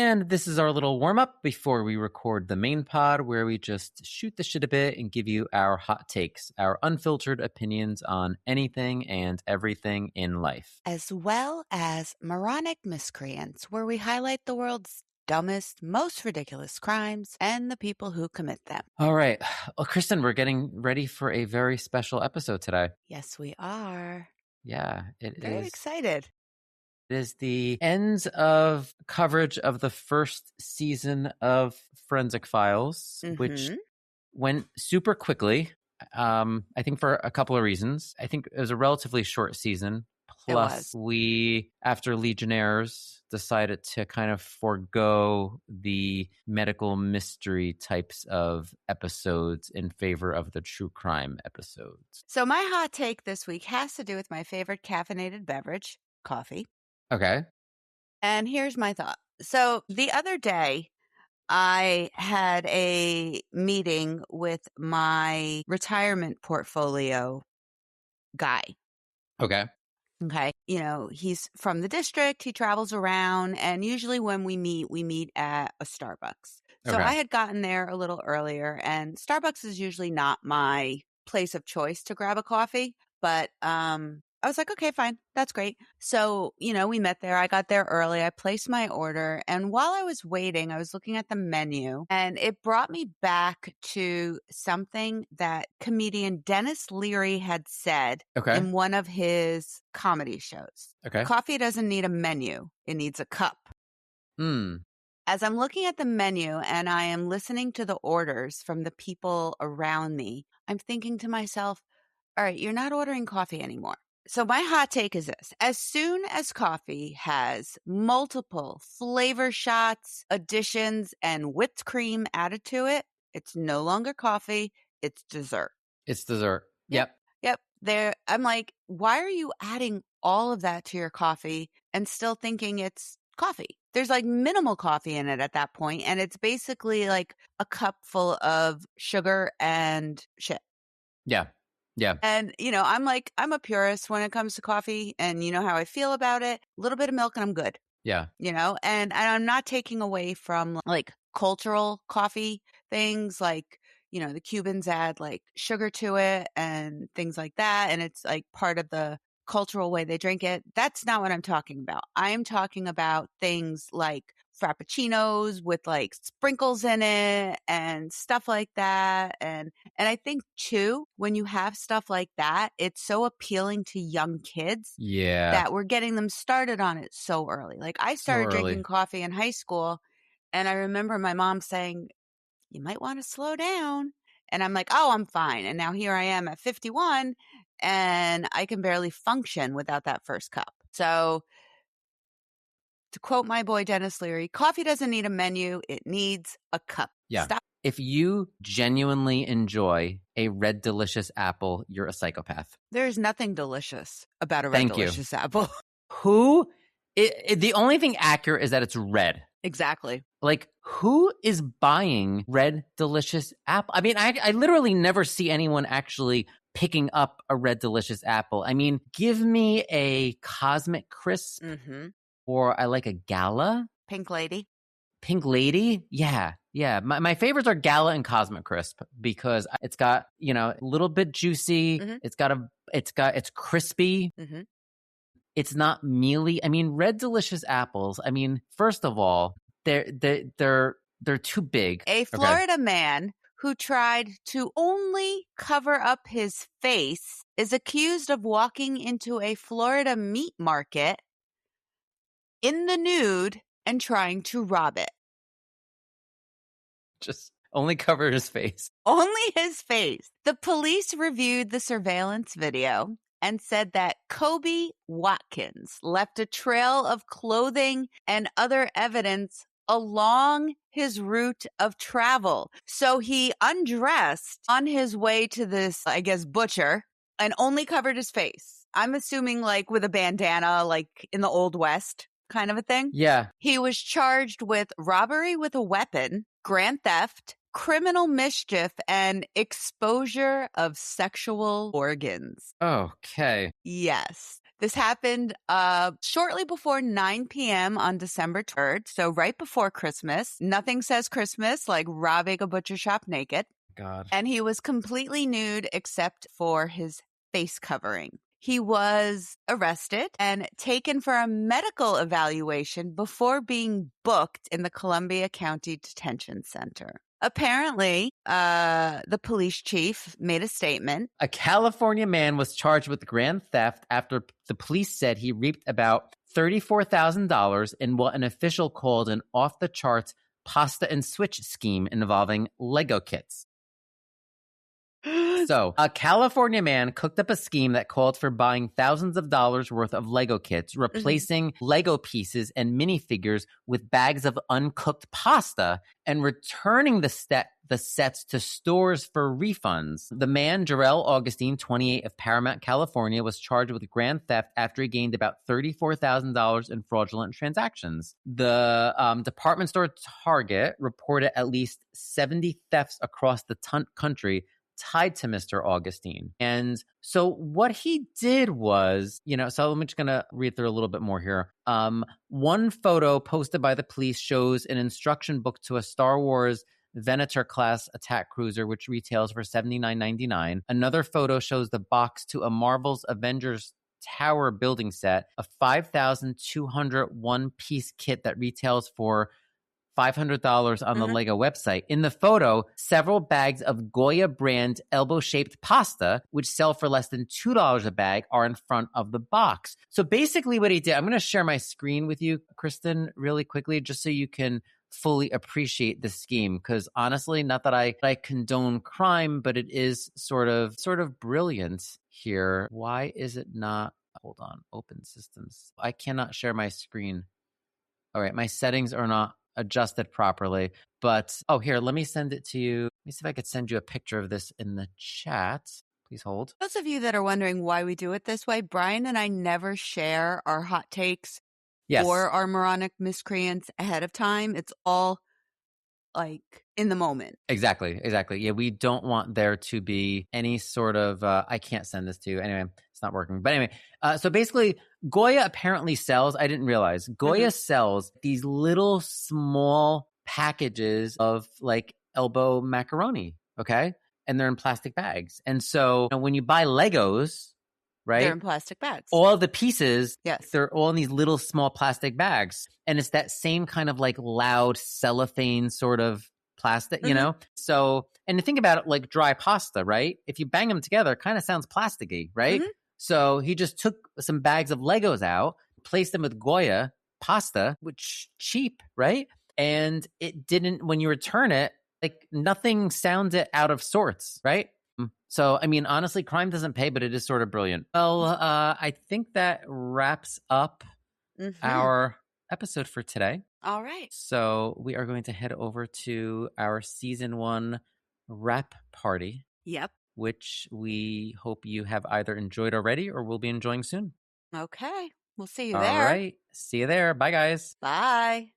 And this is our little warm-up before we record the main pod, where we just shoot the shit a bit and give you our hot takes, our unfiltered opinions on anything and everything in life. As well as moronic miscreants, where we highlight the world's dumbest, most ridiculous crimes and the people who commit them. All right. Well, Kristin, we're getting ready for a very special episode today. Yes, we are. Yeah, it is. Very excited. It is the ends of coverage of the first season of Forensic Files, which went super quickly. I think for a couple of reasons. I think it was a relatively short season. Plus, we, after Legionnaires, decided to kind of forego the medical mystery types of episodes in favor of the true crime episodes. So my hot take this week has to do with my favorite caffeinated beverage, coffee. Okay. And here's my thought. So the other day, I had a meeting with my retirement portfolio guy. Okay. Okay. You know, he's from the district. He travels around. And usually when we meet at a Starbucks. So Okay. I had gotten there a little earlier, and Starbucks is usually not my place of choice to grab a coffee. But I was like, okay, fine. That's great. So, you know, we met there. I got there early. I placed my order. And while I was waiting, I was looking at the menu, and it brought me back to something that comedian Dennis Leary had said in one of his comedy shows. Okay. Coffee doesn't need a menu. It needs a cup. As I'm looking at the menu and I am listening to the orders from the people around me, I'm thinking to myself, all right, you're not ordering coffee anymore. So my hot take is this. As soon as coffee has multiple flavor shots, additions, and whipped cream added to it, it's no longer coffee, it's dessert. It's dessert. Yep. I'm like, why are you adding all of that to your coffee and still thinking it's coffee? There's like minimal coffee in it at that point, and it's basically like a cup full of sugar and shit. Yeah. And, you know, I'm a purist when it comes to coffee, and you know how I feel about it. A little bit of milk and I'm good. Yeah. You know, and I'm not taking away from like cultural coffee things, like, you know, the Cubans add like sugar to it and things like that. And it's like part of the cultural way they drink it. That's not what I'm talking about. I am talking about things like frappuccinos with like sprinkles in it and stuff like that. And I think too, when you have stuff like that, it's so appealing to young kids that we're getting them started on it so early. Like I started drinking coffee in high school, and I remember my mom saying, you might want to slow down. And I'm like, oh, I'm fine. And now here I am at 51, and I can barely function without that first cup. So to quote my boy Dennis Leary, coffee doesn't need a menu. It needs a cup. Yeah. Stop. If you genuinely enjoy a red delicious apple, you're a psychopath. There's nothing delicious about a red delicious apple. The only thing accurate is that it's red. Exactly. Like, who is buying red delicious apple? I mean, I literally never see anyone actually picking up a red delicious apple. I mean, give me a Cosmic Crisp, or I like a Gala. Pink Lady. Yeah. My favorites are Gala and Cosmic Crisp because it's got, you know, a little bit juicy. It's crispy. It's not mealy. I mean, red delicious apples. I mean, first of all, they're too big. A Florida man who tried to only cover up his face is accused of walking into a Florida meat market in the nude and trying to rob it. Just only covered his face. Only his face. The police reviewed the surveillance video and said that Kobe Watkins left a trail of clothing and other evidence along his route of travel. So he undressed on his way to this, I guess, butcher, and only covered his face. I'm assuming like with a bandana, like in the Old West kind of a thing. Yeah. He was charged with robbery with a weapon, grand theft, criminal mischief and exposure of sexual organs. Okay. Yes. This happened shortly before 9 p.m. on December 3rd, so right before Christmas. Nothing says Christmas like robbing a butcher shop naked. God. And he was completely nude except for his face covering. He was arrested and taken for a medical evaluation before being booked in the Columbia County Detention Center. Apparently, the police chief made a statement. A California man was charged with grand theft after the police said he reaped about $34,000 in what an official called an off-the-charts pasta and switch scheme involving Lego kits. So, a California man cooked up a scheme that called for buying thousands of dollars worth of Lego kits, replacing Lego pieces and minifigures with bags of uncooked pasta, and returning the sets to stores for refunds. The man, Jarrell Augustine, 28, of Paramount, California, was charged with grand theft after he gained about $34,000 in fraudulent transactions. The department store Target reported at least 70 thefts across the country tied to Mr. Augustine. And so what he did was, so I'm just going to read through a little bit more here. One photo posted by the police shows an instruction book to a Star Wars Venator class attack cruiser, which retails for $79.99. Another photo shows the box to a Marvel's Avengers Tower building set, a 5,200 one-piece kit that retails for $500 on the Lego website. In the photo, several bags of Goya brand elbow-shaped pasta, which sell for less than $2 a bag, are in front of the box. So basically what he did, I'm going to share my screen with you, Kristin, really quickly, just so you can fully appreciate the scheme. Because honestly, not that I condone crime, but it is sort of brilliant here. Why is it not? Hold on, open systems. I cannot share my screen. All right, my settings are not adjusted properly. But, here, let me send it to you. Let me see if I could send you a picture of this in the chat. Please hold. Those of you that are wondering why we do it this way, Brian and I never share our hot takes or our moronic miscreants ahead of time. It's all like in the moment. Exactly. Yeah, we don't want there to be any sort of, I can't send this to you. Anyway, it's not working. But anyway, so basically, Goya apparently sells, I didn't realize, Goya sells these little small packages of like elbow macaroni, okay? And they're in plastic bags. And so when you buy Legos, right? They're in plastic bags. All the pieces, yes, they're all in these little small plastic bags. And it's that same kind of like loud cellophane sort of plastic, you know? So, and to think about it like dry pasta, right? If you bang them together, it kind of sounds plasticky, right? So he just took some bags of Legos out, placed them with Goya pasta, which cheap, right? And it didn't, when you return it, like nothing sounded out of sorts, right? So, I mean, honestly, crime doesn't pay, but it is sort of brilliant. Well, I think that wraps up our episode for today. All right. So we are going to head over to our season 1 wrap party. Yep. Which we hope you have either enjoyed already or will be enjoying soon. Okay. We'll see you there. All right. See you there. Bye, guys. Bye.